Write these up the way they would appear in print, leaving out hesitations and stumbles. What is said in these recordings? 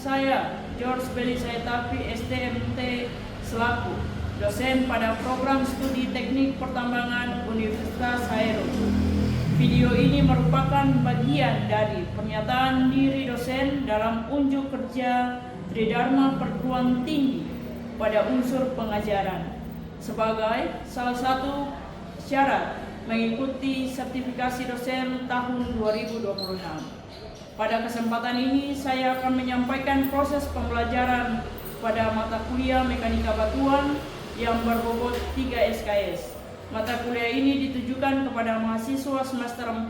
saya, George Belly Saetapi, STMT, selaku dosen pada program studi teknik pertambangan Universitas Haero. Video ini merupakan bagian dari pernyataan diri dosen dalam unjuk kerja Tridharma Perguruan Tinggi pada unsur pengajaran sebagai salah satu syarat mengikuti sertifikasi dosen tahun 2026. Pada kesempatan ini saya akan menyampaikan proses pembelajaran pada mata kuliah Mekanika Batuan yang berbobot 3 SKS. Mata kuliah ini ditujukan kepada mahasiswa semester 4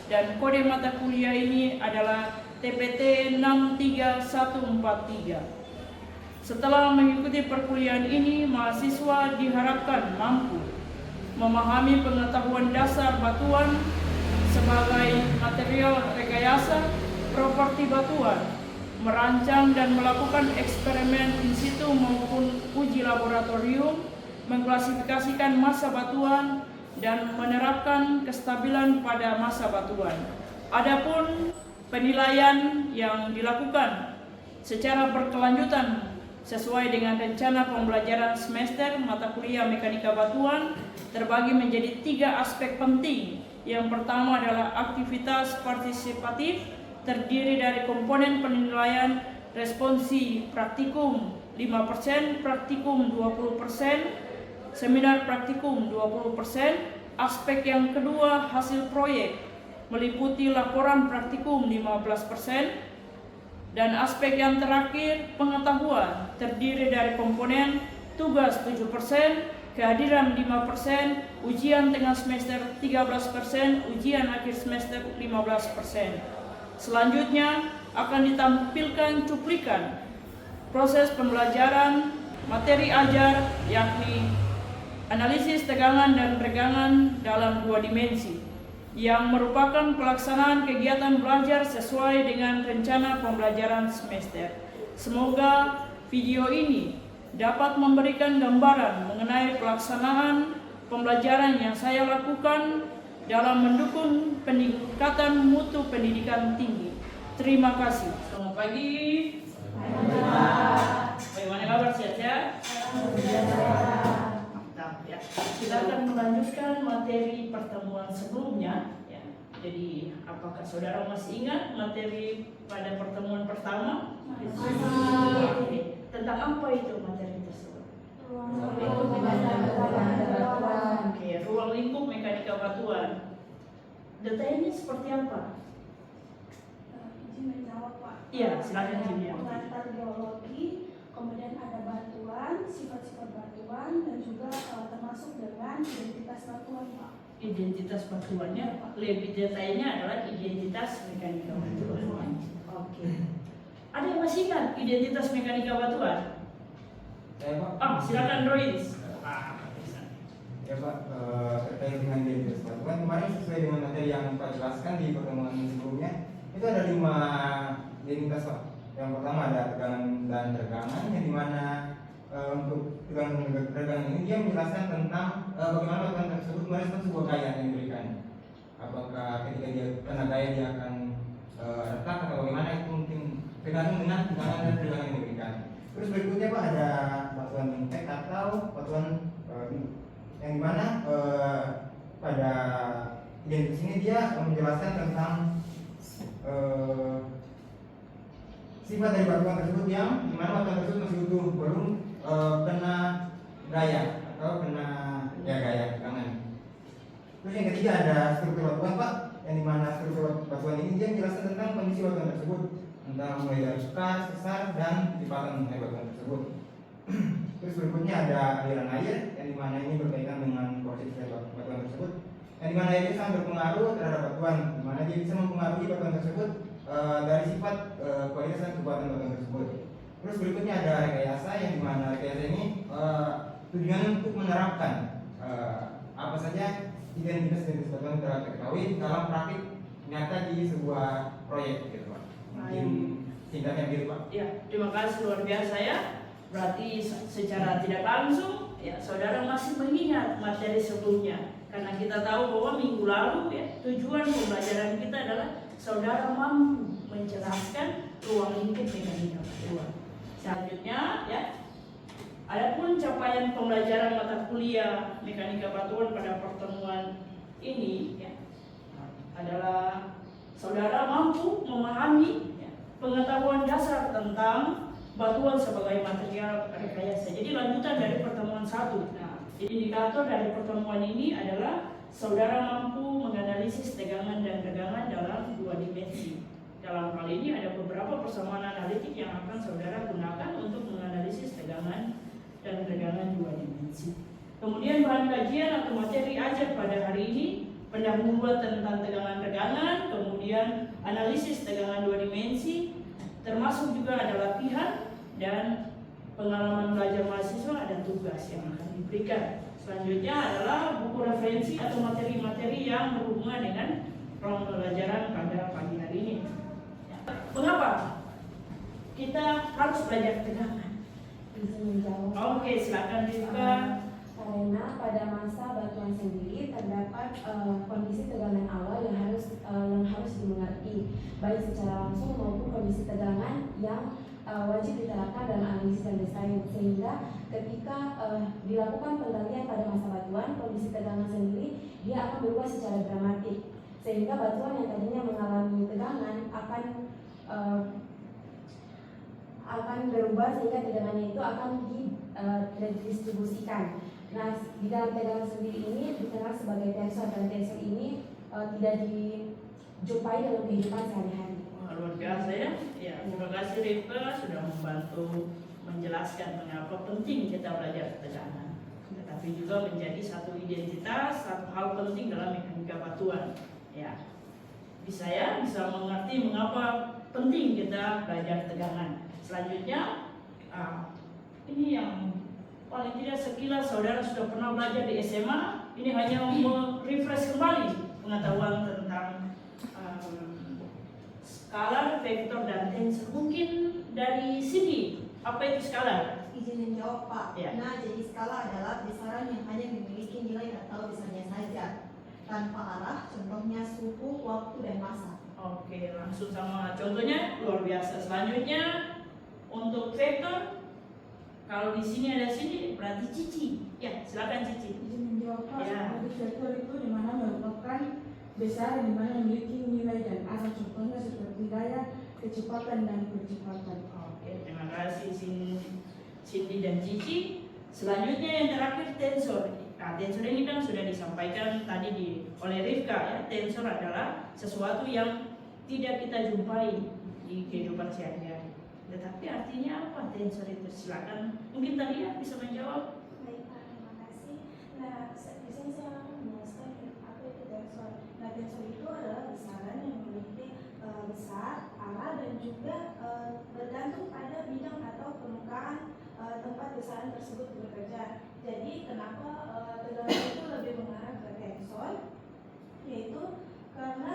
dan kode mata kuliah ini adalah TPT 63143. Setelah mengikuti perkuliahan ini, mahasiswa diharapkan mampu memahami pengetahuan dasar batuan sebagai material rekayasa, properti batuan, merancang dan melakukan eksperimen in situ maupun uji laboratorium, mengklasifikasikan massa batuan, dan menerapkan kestabilan pada massa batuan. Adapun penilaian yang dilakukan secara berkelanjutan sesuai dengan rencana pembelajaran semester mata kuliah Mekanika Batuan terbagi menjadi 3 aspek penting. Yang pertama adalah aktivitas partisipatif, terdiri dari komponen penilaian responsi praktikum 5%, praktikum 20%, seminar praktikum 20%. Aspek yang kedua hasil proyek, meliputi laporan praktikum 15%. Dan aspek yang terakhir pengetahuan, terdiri dari komponen tugas 7%, kehadiran 5%, ujian tengah semester 13%, ujian akhir semester 15%. Selanjutnya akan ditampilkan cuplikan proses pembelajaran materi ajar, yakni analisis tegangan dan regangan dalam 2 dimensi, yang merupakan pelaksanaan kegiatan belajar sesuai dengan rencana pembelajaran semester. Semoga video ini dapat memberikan gambaran mengenai pelaksanaan pembelajaran yang saya lakukan dalam mendukung peningkatan mutu pendidikan tinggi. Terima kasih. Selamat pagi. Bagaimana kabar, sehat-sehat? Mantap ya. Kita akan melanjutkan materi pertemuan sebelumnya ya. Jadi apakah saudara masih ingat materi pada pertemuan pertama? Masih. Tentang apa itu materi tersebut? Ruang lingkup mekanika batuan. Detailnya seperti apa? Izin menjawab, Pak. Iya, silakan izin ya. Pengantar geologi, kemudian ada batuan, sifat-sifat batuan, dan juga termasuk dengan identitas batuan, Pak. Identitas batuannya, lebih detailnya adalah identitas mekanika batuan. Oke. Ada yang masih ingat identitas mekanika batuan? Ya Pak. Silakan Royce. Ya Pak, terkait dengan identitas batuan, kemarin sesuai dengan materi yang Pak jelaskan di pertemuan sebelumnya, itu ada 5 identitas Pak. Yang pertama ada tegangan dan regangan, yang dimana untuk tegangan dan regangan ini dia menjelaskan tentang bagaimana batuan tersebut merespon sebuah gaya yang diberikan. Apakah ketika dia kena gaya dia akan retak atau bagaimana, itu mungkin tergantung dengan tegangan dan regangan yang diberikan. Terus berikutnya Pak ada batuan impact atau batuan yang dimana pada identitas ini dia menjelaskan tentang sifat dari batuan tersebut yang dimana batuan tersebut masih utuh, belum kena gaya atau kena gaya tegangan. Terus yang ketiga ada struktur batuan Pak, yang dimana struktur batuan ini dia menjelaskan tentang kondisi batuan tersebut, tentang mulai dari sukar, sesar, dan lipatan dari batuan tersebut. Terus berikutnya ada aliran air, yang dimana ini berkaitan dengan proses dari batuan tersebut, yang dimana air ini sangat berpengaruh terhadap batuan, dimana dia bisa mempengaruhi batuan tersebut dari sifat kualitas dan kekuatan batuan tersebut. Terus berikutnya ada rekayasa, yang dimana rekayasa ini tujuannya untuk menerapkan apa saja identitas batuan telah diketahui dalam praktik nyata di sebuah proyek gitu Pak. Mungkin singkatnya gitu Pak. Ya, terima kasih luar biasa ya. Berarti secara tidak langsung ya saudara masih mengingat materi sebelumnya, karena kita tahu bahwa minggu lalu ya tujuan pembelajaran kita adalah saudara mampu menjelaskan ruang lingkup mekanika batuan. Selanjutnya ya, adapun capaian pembelajaran mata kuliah mekanika batuan pada pertemuan ini ya, adalah saudara mampu memahami ya, pengetahuan dasar tentang batuan sebagai material rekayasa. Jadi lanjutan dari pertemuan 1. Nah, indikator dari pertemuan ini adalah saudara mampu menganalisis tegangan dan regangan dalam 2 dimensi. Dalam hal ini ada beberapa persamaan analitik yang akan saudara gunakan untuk menganalisis tegangan dan regangan 2 dimensi. Kemudian bahan kajian atau materi ajar pada hari ini pendahuluan tentang tegangan regangan, kemudian analisis tegangan 2 dimensi, termasuk juga ada latihan dan pengalaman belajar mahasiswa, ada tugas yang akan diberikan. Selanjutnya adalah buku referensi atau materi-materi yang berhubungan dengan pembelajaran pada pagi hari ini. Mengapa kita harus belajar tegangan? Izin menjawab. Oke, silakan Rifka. Karena pada masa batuan sendiri terdapat kondisi tegangan awal yang harus dimengerti, baik secara langsung maupun kondisi tegangan yang wajib diterapkan dalam analisis dan desain, sehingga ketika dilakukan penggalian pada masa batuan, kondisi tegangan sendiri dia akan berubah secara dramatik, sehingga batuan yang tadinya mengalami tegangan akan berubah sehingga tegangannya itu akan didistribusikan. Nah, di dalam tegangan sendiri ini dikenal sebagai tensor, dan tensor ini tidak dijumpai dalam kehidupan sehari-hari. Luar biasa ya. Ya, terima kasih Rifka sudah membantu menjelaskan mengapa penting kita belajar tegangan, tetapi juga menjadi satu identitas, satu hal penting dalam mekanika batuan. Ya, bisa mengerti mengapa penting kita belajar tegangan. Selanjutnya, ini yang paling tidak sekilas saudara sudah pernah belajar di SMA. Ini hanya merefresh kembali pengetahuan tentang skalar, vektor, dan tensor. Mungkin dari sini, apa itu skalar? Izin menjawab Pak. Ya. Nah, jadi skala adalah besaran yang hanya memiliki nilai atau besarnya saja, tanpa arah, contohnya suhu, waktu, dan massa. Oke, langsung sama contohnya, luar biasa. Selanjutnya, untuk vektor, kalau di sini ada sini, berarti Cici. Ya, silakan Cici. Izin menjawab Pak, Ya. vektor itu dimana merupakan besar di mana memiliki nilai dan arah, contohnya seperti gaya, kecepatan, dan percepatan. Oke, terima kasih Cindy dan Cici. Selanjutnya yang terakhir tensor. Nah, tensor ini kan sudah disampaikan tadi oleh Rifka ya. Tensor adalah sesuatu yang tidak kita jumpai di kehidupan sehari-hari. Tetapi artinya apa tensor itu? Silakan. Mungkin tadi ya bisa menjawab. Baik Pak, terima kasih. Nah, di sini saya akan menjelaskan apa itu tensor. Nah, tensor itu adalah besaran yang memiliki besar, arah, dan juga bergantung pada bidang atau permukaan tempat besaran tersebut bekerja. Jadi kenapa tegangan itu lebih mengarah ke tensor? Yaitu karena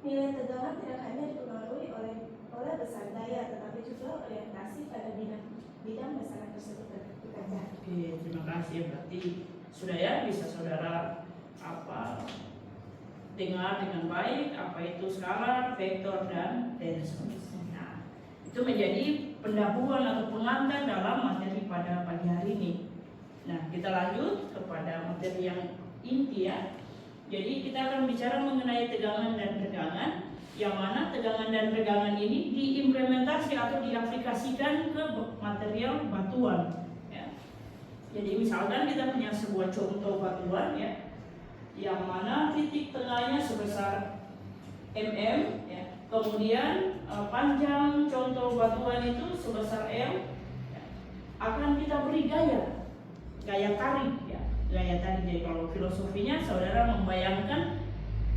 nilai tegangan tidak hanya dipengaruhi oleh besar daya, tetapi juga orientasi pada bidang besaran tersebut bekerja. Oke, terima kasih. Berarti sudah ya bisa saudara dengar dengan baik apa itu skalar, vektor, dan tensor. Nah, itu menjadi pendahuluan atau pengantar dalam materi pada pagi hari ini. Nah, kita lanjut kepada materi yang inti ya. Jadi kita akan bicara mengenai tegangan dan regangan, yang mana tegangan dan regangan ini diimplementasi atau diaplikasikan ke material batuan. Ya. Jadi misalkan kita punya sebuah contoh batuan ya, yang mana titik tengahnya sebesar mm, ya. Kemudian panjang contoh batuan itu sebesar L, ya. Akan kita beri gaya tarik ya, gaya tarik. Jadi kalau filosofinya saudara membayangkan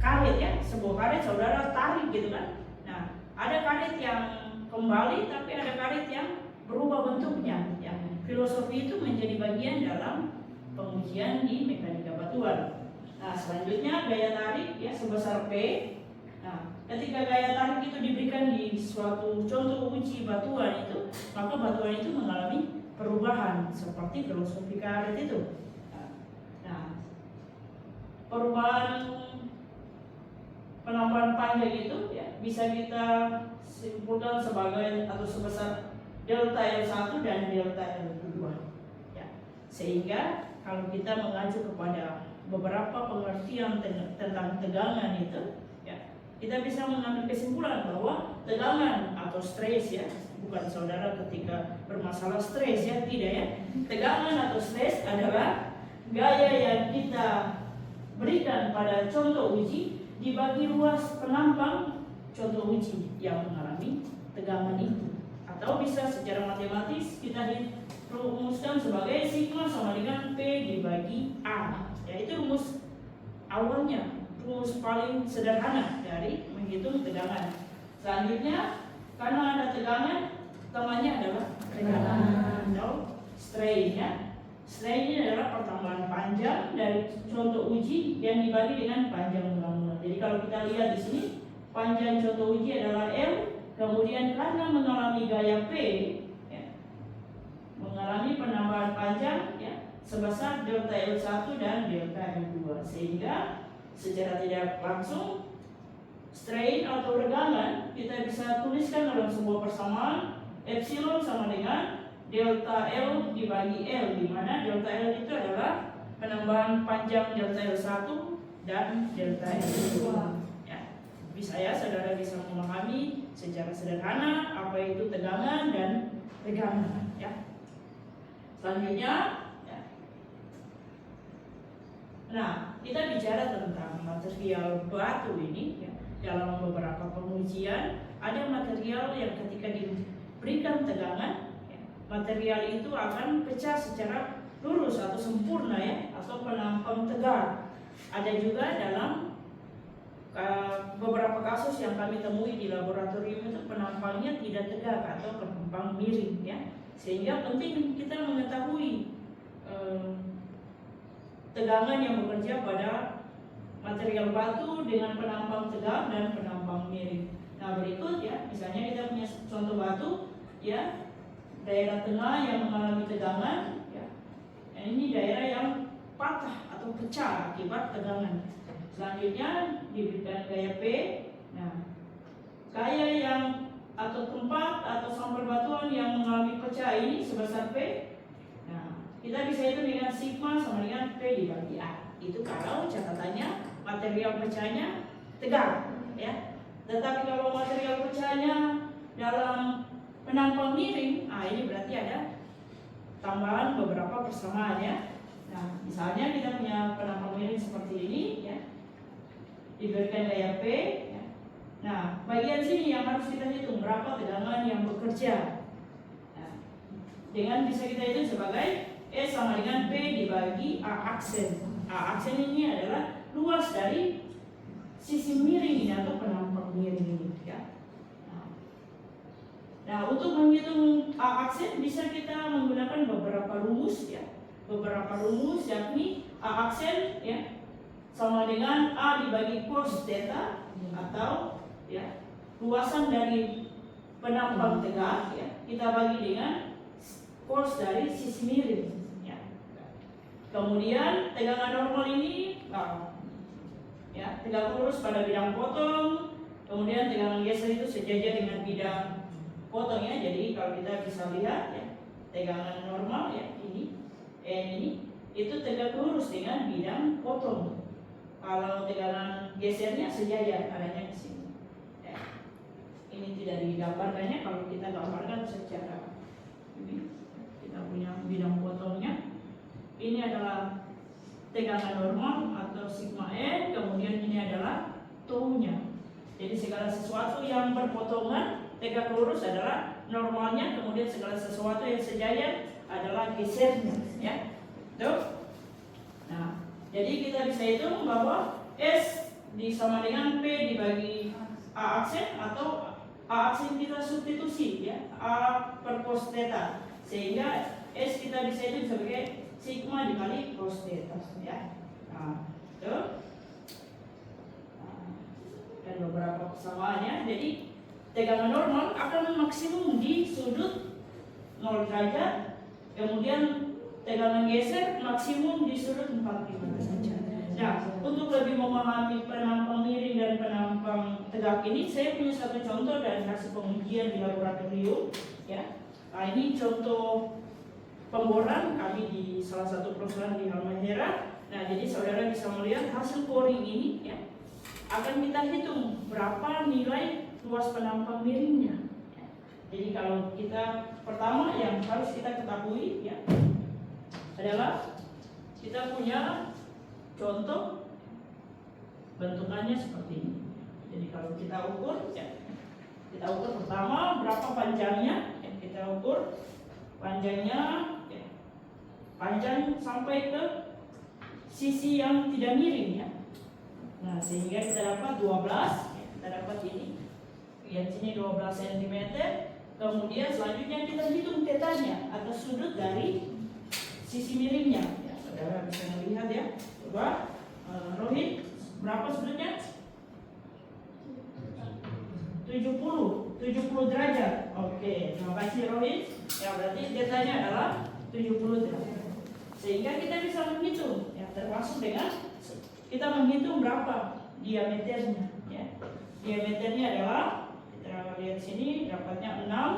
karet ya, sebuah karet saudara tarik gitu kan. Nah, ada karet yang kembali, tapi ada karet yang berubah bentuknya. Yang filosofi itu menjadi bagian dalam pengujian di mekanika batuan. Nah, selanjutnya gaya tarik ya sebesar P. Nah, ketika gaya tarik itu diberikan di suatu contoh uji batuan itu, maka batuan itu mengalami perubahan seperti filosofi karet itu. Nah, perubahan penambahan panjang itu ya bisa kita simpulkan sebagai atau sebesar delta L1 dan delta L2 ya. Sehingga kalau kita mengacu kepada beberapa pengertian tentang tegangan itu ya, kita bisa mengambil kesimpulan bahwa tegangan atau stres ya, bukan saudara ketika bermasalah stres ya, tidak ya. Tegangan atau stres adalah gaya yang kita berikan pada contoh uji dibagi luas penampang contoh uji yang mengalami tegangan itu. Atau bisa secara matematis kita rumuskan sebagai sigma sama dengan P dibagi A. Ya, itu rumus awalnya, rumus paling sederhana dari menghitung tegangan. Selanjutnya, karena ada tegangan, namanya adalah tegangan atau strain ya. Strain ini adalah pertambahan panjang dari contoh uji yang dibagi dengan panjang bangunan. Jadi kalau kita lihat di sini, panjang contoh uji adalah L. Kemudian karena mengalami gaya P, ya, mengalami penambahan panjang ya, sebesar delta L1 dan delta L2, sehingga secara tidak langsung strain atau regangan kita bisa tuliskan dalam sebuah persamaan epsilon sama dengan delta L dibagi L, di mana delta L itu adalah penambahan panjang delta L1 dan delta L2. Bisa ya, saudara bisa memahami secara sederhana apa itu tegangan dan regangan ya. Selanjutnya ya. Nah, kita bicara tentang material batu ini ya. Dalam beberapa pengujian ada material yang ketika diberikan tegangan ya, material itu akan pecah secara lurus atau sempurna ya, atau penampang tegar. Ada juga dalam beberapa kasus yang kami temui di laboratorium itu penampangnya tidak tegak atau penampang miring ya. Sehingga penting kita mengetahui tegangan yang bekerja pada material batu dengan penampang tegak dan penampang miring. Nah, berikut ya, misalnya kita punya contoh batu ya, daerah tengah yang mengalami tegangan ya. Ini daerah yang patah atau pecah akibat tegangan. Selanjutnya diberikan gaya P. Nah, gaya yang atau tempat atau sampel batuan yang mengalami pecah ini sebesar P. Nah, kita bisa hitung dengan sigma sama dengan P dibagi A. Itu kalau catatannya material pecahnya tegak, ya. Tetapi kalau material pecahnya dalam penampang miring, ini berarti ada tambahan beberapa persamaan ya. Nah, misalnya kita punya penampang miring seperti ini, ya. Diberikan gaya P ya. Nah, bagian sini yang harus kita hitung berapa tegangan yang bekerja. Nah, dengan bisa kita hitung sebagai S sama dengan P dibagi A aksen. A aksen ini adalah luas dari sisi miring ini atau penampang miring ini ya. Nah, untuk menghitung A aksen bisa kita menggunakan beberapa rumus ya. Beberapa rumus yakni A aksen ya sama dengan A dibagi cos theta atau ya luasan dari penampang tegak ya kita bagi dengan cos dari sisi miring ya. Kemudian tegangan normal ini ya tegak lurus pada bidang potong, kemudian tegangan geser itu sejajar dengan bidang potong ya. Jadi kalau kita bisa lihat ya tegangan normal ya ini ini itu tegak lurus dengan bidang potong. Kalau tegangan gesernya sejajar adanya di sini. Ya. Ini tidak digambarkannya, kalau kita gambarkan secara ini kita punya bidang potongnya. Ini adalah tegangan normal atau sigma N, kemudian ini adalah tau-nya. Jadi segala sesuatu yang berpotongan tegak lurus adalah normalnya, kemudian segala sesuatu yang sejajar adalah gesernya, ya. Tuh. Nah, jadi kita bisa hitung bahwa S sama dengan P dibagi A aksen atau A aksen kita substitusi ya A per cos theta, sehingga S kita bisa hitung sebagai sigma dikali cos theta ya. Nah, tuh. Dan beberapa persamaannya. Jadi tegangan normal akan maksimum di sudut 0 derajat, kemudian tegangan geser maksimum di sudut 45 derajat. Nah, untuk lebih memahami penampang miring dan penampang tegak ini, saya punya satu contoh dari hasil pengujian di laboratorium. Ya, nah ini contoh pemboran kami di salah satu perusahaan di Halmahera. Nah, jadi saudara bisa melihat hasil coring ini. Ya, akan kita hitung berapa nilai luas penampang miringnya. Ya, jadi kalau kita pertama yang harus kita ketahui ya adalah kita punya contoh bentukannya seperti ini. Jadi kalau kita ukur, ya, kita ukur pertama berapa panjangnya, ya, kita ukur panjangnya, ya, panjang sampai ke sisi yang tidak miring, ya. Nah, sehingga kita dapat 12, ya, kita dapat ini, yang sini 12 cm. Kemudian selanjutnya kita hitung tetanya atau sudut dari sisi miringnya. Ya, saudara bisa melihat ya. Coba, Rohit, berapa sudutnya? 70 derajat. Oke, terima kasih Rohit. Ya, berarti tetanya adalah 70 derajat. Sehingga kita bisa menghitung, ya, termasuk dengan kita menghitung berapa diameternya. Ya. Diameternya adalah kita lihat sini dapatnya 6,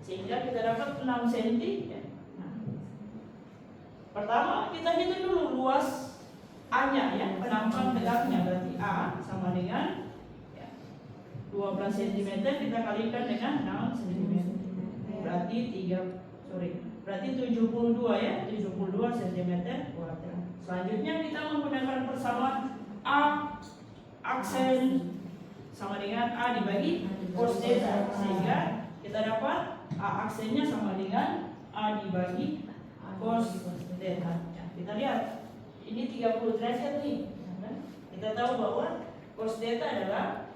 sehingga kita dapat 6 cm. Ya. Pertama kita hitung dulu luas A-nya ya, penampang tegaknya berarti A sama dengan ya, 12 cm kita kalikan dengan 6 cm. Berarti 72 ya, 72 cm kuadrat. Selanjutnya kita menggunakan persamaan A aksen sama dengan A dibagi cos theta, sehingga kita dapat A aksennya sama dengan A dibagi cos theta. Ya, kita lihat ini 30 derajat nih. Kita tahu bahwa cos theta adalah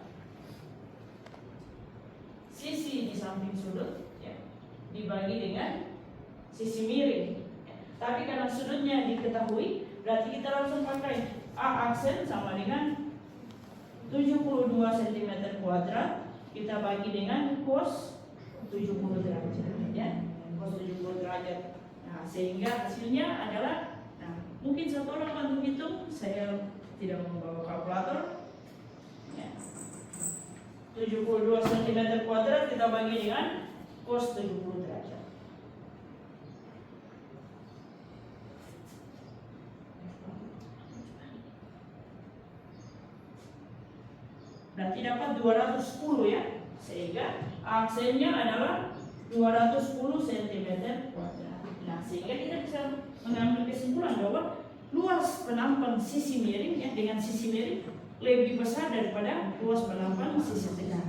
sisi di samping sudut ya, dibagi dengan sisi miring. Ya, tapi karena sudutnya diketahui, berarti kita langsung pakai A aksen sama dengan 72 cm kuadrat kita bagi dengan cos 70 derajat ya, cos 70 derajat. Nah, sehingga hasilnya adalah, nah, mungkin satu orang bantu hitung, saya tidak membawa kalkulator ya. 72 cm kuadrat kita bagi dengan cos 70 derajat. Berarti dapat 210 ya, sehingga aksennya adalah 210 cm kuadrat. Nah, sehingga kita bisa mengambil kesimpulan bahwa luas penampang sisi miring ya, dengan sisi miring lebih besar daripada luas penampang sisi tegak.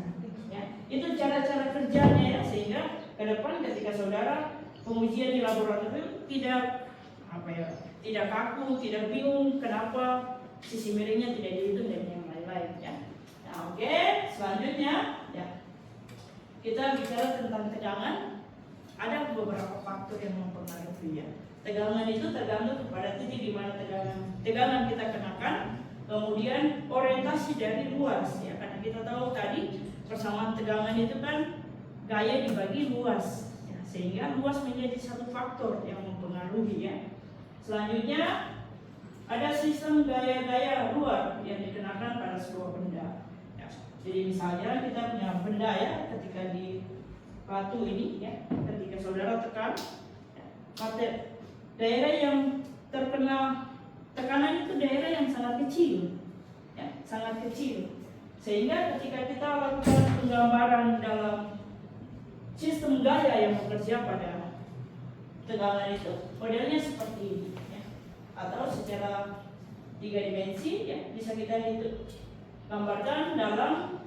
Ya, itu cara-cara kerjanya ya, sehingga ke depan ketika saudara pengujian di laboratorium tidak tidak kaku, tidak bingung kenapa sisi miringnya tidak dihitung dan yang lain-lain ya. Nah, oke, selanjutnya ya, kita bicara tentang tegangan. Ada beberapa faktor yang mempengaruhi ya. Tegangan itu tergantung kepada titik di mana tegangan kita kenakan, kemudian orientasi dari luas ya. Karena kita tahu tadi persamaan tegangan itu kan gaya dibagi luas ya, sehingga luas menjadi satu faktor yang mempengaruhi ya. Selanjutnya ada sistem gaya-gaya luar yang dikenakan pada sebuah benda. Jadi misalnya kita punya benda ya, ketika di batu ini ya, ketika saudara tekan ya, daerah yang terkena tekanan itu daerah yang sangat kecil ya, sangat kecil, sehingga ketika kita lakukan penggambaran dalam sistem gaya yang bekerja pada tegangan itu, modelnya seperti ini ya, atau secara 3 dimensi ya, bisa kita hitung gambarkan dalam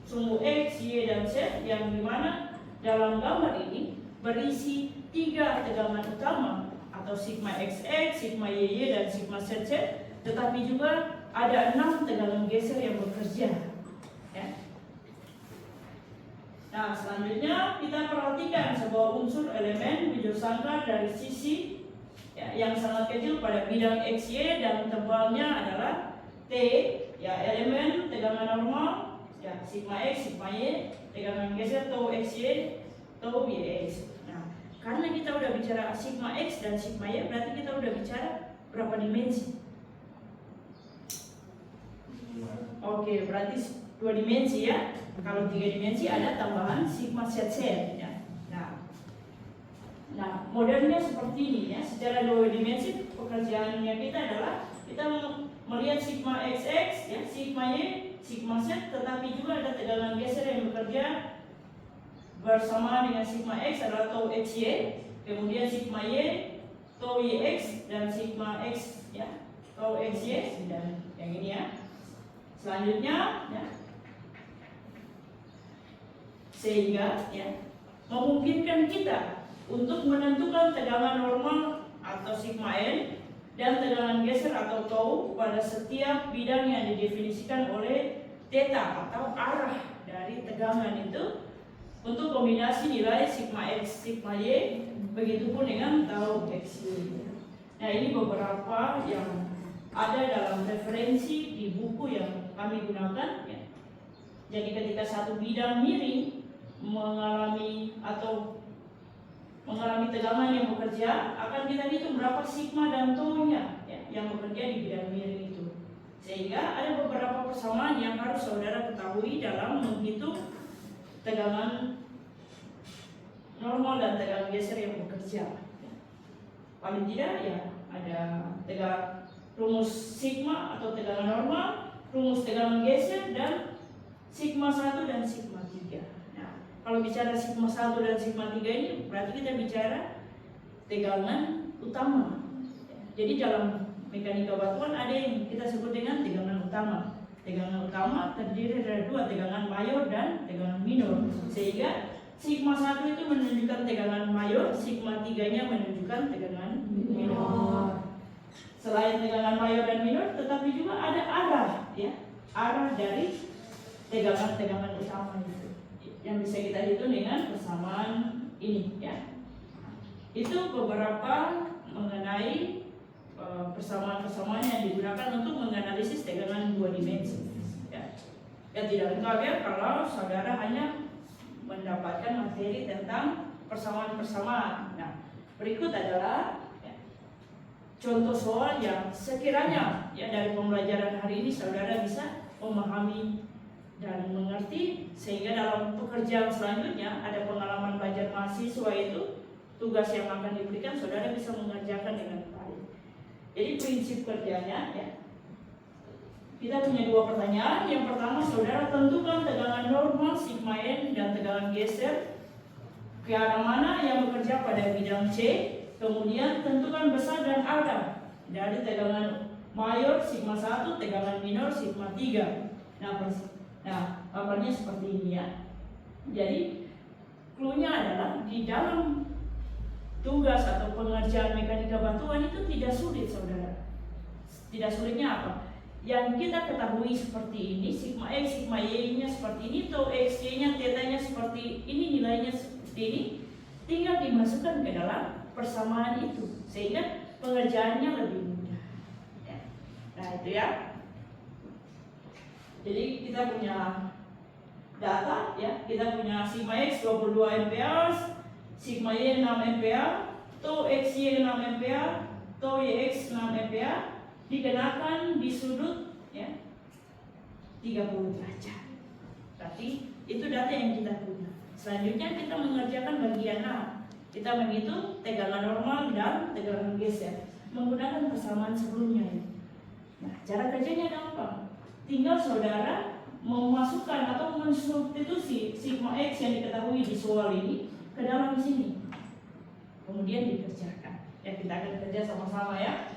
sumbu X, Y, dan Z, yang dimana dalam gambar ini berisi 3 tegangan utama atau sigma XX, sigma YY, dan sigma ZZ, tetapi juga ada 6 tegangan geser yang bekerja ya. Nah, selanjutnya kita perhatikan sebuah unsur elemen bujur sangkar dari sisi ya, yang sangat kecil pada bidang XY dan tebalnya adalah T ya, elemen tegangan normal ya, sigma X, sigma Y, tegangan geser tau XY, tau YX. Nah, karena kita udah bicara sigma X dan sigma Y, berarti kita udah bicara berapa dimensi Oke, berarti 2 dimensi ya. Kalau 3 dimensi ada tambahan sigma z ya. Nah, modelnya seperti ini ya. Secara 2 dimensi pekerjaannya kita adalah kita melihat sigma xx ya, sigma y, sigma z, tetapi juga ada tegangan geser yang bekerja bersama dengan sigma x adalah tau xy, kemudian sigma y, tau yx, dan sigma x ya, tau xy, dan yang ini ya. Selanjutnya ya, sehingga ya memungkinkan kita untuk menentukan tegangan normal atau sigma n dan tegangan geser atau tau pada setiap bidang yang didefinisikan oleh theta atau arah dari tegangan itu untuk kombinasi nilai sigma x, sigma y, begitupun dengan tau xy. Nah, ini beberapa yang ada dalam referensi di buku yang kami gunakan ya. Jadi ketika satu bidang miring mengalami tegangan yang bekerja, akan kita hitung berapa sigma dan tau-nya ya, yang bekerja di bidang miring itu. Sehingga ada beberapa persamaan yang harus saudara ketahui dalam menghitung tegangan normal dan tegangan geser yang bekerja. Paling tidak ya ada rumus sigma atau tegangan normal, rumus tegangan geser, dan sigma 1 dan sigma 3. Kalau bicara sigma 1 dan sigma 3 ini berarti kita bicara tegangan utama. Jadi dalam mekanika batuan ada yang kita sebut dengan tegangan utama. Tegangan utama terdiri dari 2, tegangan mayor dan tegangan minor. Sehingga sigma 1 itu menunjukkan tegangan mayor, sigma 3-nya menunjukkan tegangan minor. Selain tegangan mayor dan minor, tetapi juga ada arah ya, arah dari tegangan-tegangan utama itu, yang bisa kita hitung dengan persamaan ini ya. Itu beberapa mengenai persamaan-persamaan yang digunakan untuk menganalisis tegangan 2 dimensi ya. Ya tidak lengkap ya kalau saudara hanya mendapatkan materi tentang persamaan-persamaan. Nah, berikut adalah ya, contoh soal yang sekiranya ya dari pembelajaran hari ini saudara bisa memahami dan mengerti, sehingga dalam pekerjaan selanjutnya ada pengalaman belajar mahasiswa itu tugas yang akan diberikan saudara bisa mengerjakan dengan baik. Jadi prinsip kerjanya ya, kita punya 2 pertanyaan. Yang pertama, saudara tentukan tegangan normal sigma n dan tegangan geser ke arah mana yang bekerja pada bidang C. Kemudian tentukan besar dan arah dari tegangan mayor sigma 1, tegangan minor sigma 3. Nah, gambarnya seperti ini ya. Jadi, clue-nya adalah di dalam tugas atau pengerjaan mekanika batuan itu tidak sulit, saudara. Tidak sulitnya apa? Yang kita ketahui seperti ini, sigma x, sigma y-nya seperti ini, tau xy-nya, theta-nya seperti ini, nilainya seperti ini, tinggal dimasukkan ke dalam persamaan itu, sehingga pengerjaannya lebih mudah. Ya. Nah, itu ya. Jadi kita punya data ya, kita punya sigma x 22 ampere, sigma y 6 ampere, tau xy 6 ampere, tau yx 6 ampere, dikenakan di sudut ya 30 derajat. Berarti itu data yang kita punya. Selanjutnya kita mengerjakan bagian A. Kita menghitung tegangan normal dan tegangan geser menggunakan persamaan sebelumnya. Nah, cara kerjanya gampang. Tinggal saudara memasukkan atau mensubstitusi sigma x yang diketahui di soal ini ke dalam sini, kemudian dikerjakan. Ya, kita akan kerja sama-sama ya.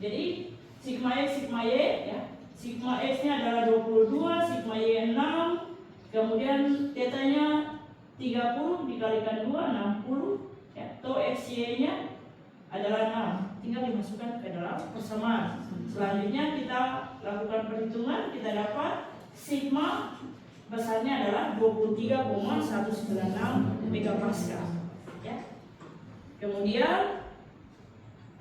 Jadi sigma x, sigma y ya. Sigma x-nya adalah 22, sigma y 6, kemudian theta-nya 30 dikalikan 2 60 ya. Tau xy-nya adalah 6. Tinggal dimasukkan ke dalam persamaan. Selanjutnya kita lakukan perhitungan, kita dapat sigma besarnya adalah 23,196 megapascal ya. Kemudian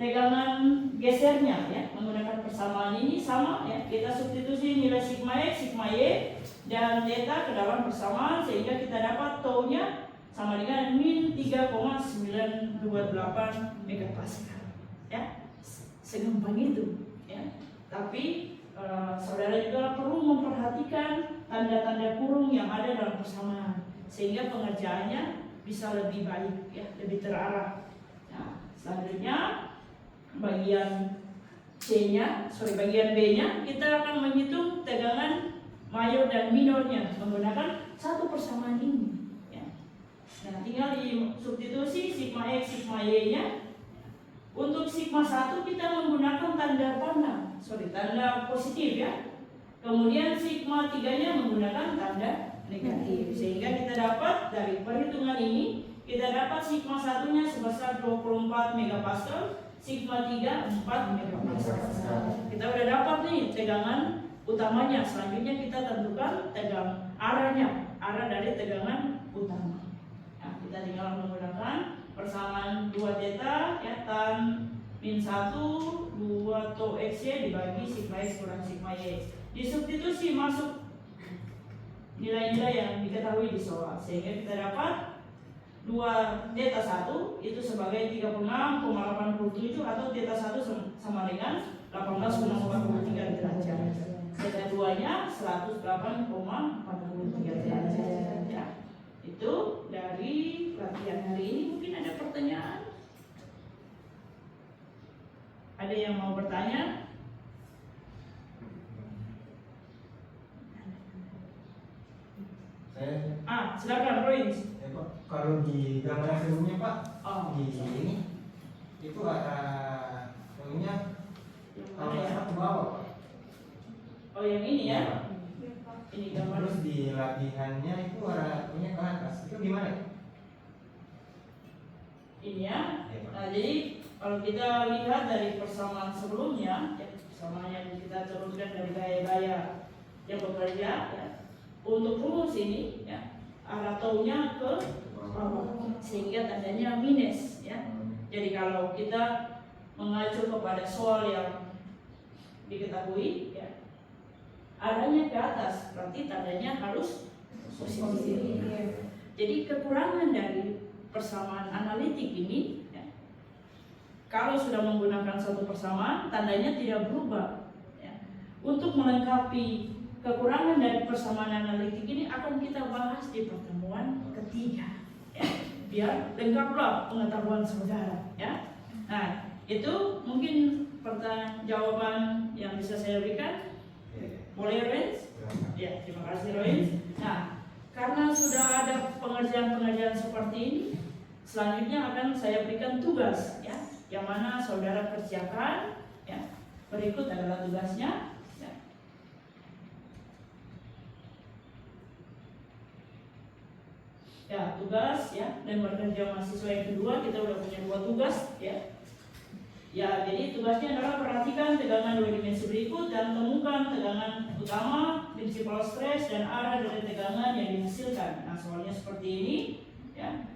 tegangan gesernya ya, menggunakan persamaan ini sama ya, kita substitusi nilai sigma x, sigma y dan theta ke dalam persamaan, sehingga kita dapat tau-nya sama dengan min 3,928 megapascal ya. Segampang itu ya. Tapi saudara juga perlu memperhatikan tanda-tanda kurung yang ada dalam persamaan sehingga pengerjaannya bisa lebih baik, ya, lebih terarah. Nah, selanjutnya bagian bagian B-nya kita akan menghitung tegangan mayor dan minornya menggunakan satu persamaan ini. Ya. Nah, tinggal di substitusi sigma X, sigma Y-nya. Untuk sigma 1 kita menggunakan tanda positif, ya. Kemudian sigma 3-nya menggunakan tanda negatif. Sehingga kita dapat dari perhitungan ini, kita dapat sigma 1-nya sebesar 24 megapascal, sigma 3 4 megapascal. Kita udah dapat nih tegangan utamanya. Selanjutnya kita tentukan tegangan arah dari tegangan utama. Nah, kita tinggal menggunakan persamaan 2 theta, ya, tan min 1 2 tau XY dibagi sigma X kurang sigma Y. Disubstitusi masuk nilai-nilai yang diketahui di soal, sehingga kita dapat 2 theta 1 itu sebagai 36,87 atau theta 1 sama dengan 18,43 derajat. Theta 2-nya 108,43 derajat. Ya. Itu dari latihan hari ini. Mungkin ada pertanyaan? Ada yang mau bertanya? Silakan Royce. Kalau di gambar sebelumnya Pak, di ini itu arah ininya kalau salah ke bawah Pak. Oh, yang ini ya? Ini gambar. Terus di latihannya itu arah ininya ke atas. Itu gimana ya? Ini ya. Nah, jadi kalau kita lihat dari persamaan sebelumnya, ya, persamaan yang kita turunkan dari gaya-gaya yang bekerja, ya, untuk rumus ini, ya, arah taunya ke bawah, sehingga tandanya minus, ya. Jadi kalau kita mengacu kepada soal yang diketahui, ya, arahnya ke atas, berarti tandanya harus positif. Jadi kekurangan dari persamaan analitik ini, ya, kalau sudah menggunakan satu persamaan, tandanya tidak berubah. Ya. Untuk melengkapi kekurangan dari persamaan analitik ini akan kita bahas di pertemuan ketiga. Ya. Biar lengkaplah pengetahuan saudara. Ya. Nah, itu mungkin pertanyaan jawaban yang bisa saya berikan. Boleh, Royce? Ya, terima kasih, Royce. Nah, karena sudah ada pengerjaan-pengerjaan seperti ini, selanjutnya akan saya berikan tugas, ya, yang mana saudara kerjakan. Ya. Berikut adalah tugasnya. Ya. Ya, tugas, ya, lembar kerja mahasiswa yang kedua, kita udah punya 2 tugas, ya. Ya, jadi tugasnya adalah perhatikan tegangan 2 dimensi berikut dan temukan tegangan utama, prinsipal stres, dan arah dari tegangan yang dihasilkan. Nah, soalnya seperti ini, ya,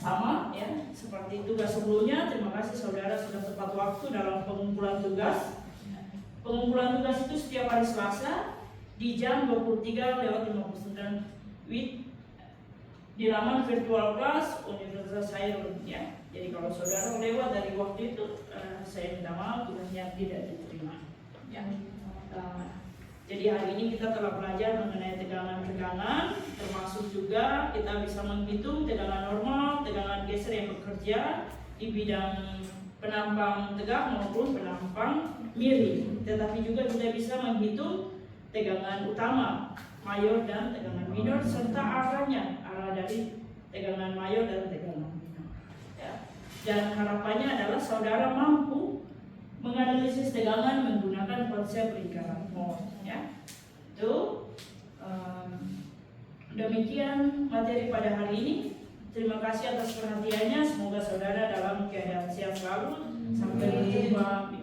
sama, ya, seperti tugas sebelumnya. Terima kasih saudara sudah tepat waktu dalam pengumpulan tugas. Pengumpulan tugas itu setiap hari Selasa di jam 23:59 WIB di laman virtual class Universitas Hairul, ya. Jadi kalau saudara lewat dari waktu itu, saya minta maaf, tugasnya tidak diterima. Ya. Jadi hari ini kita telah belajar mengenai tegangan-tegangan, termasuk juga kita bisa menghitung tegangan normal, tegangan geser yang bekerja di bidang penampang tegak maupun penampang miring. Tetapi juga kita bisa menghitung tegangan utama, mayor dan tegangan minor, serta arahnya, arah dari tegangan mayor dan tegangan minor. Ya. Dan harapannya adalah saudara mampu menganalisis tegangan menggunakan konsep lingkaran Mohr. Ya. Itu demikian materi pada hari ini. Terima kasih atas perhatiannya. Semoga saudara dalam keadaan sehat selalu. Sampai berjumpa.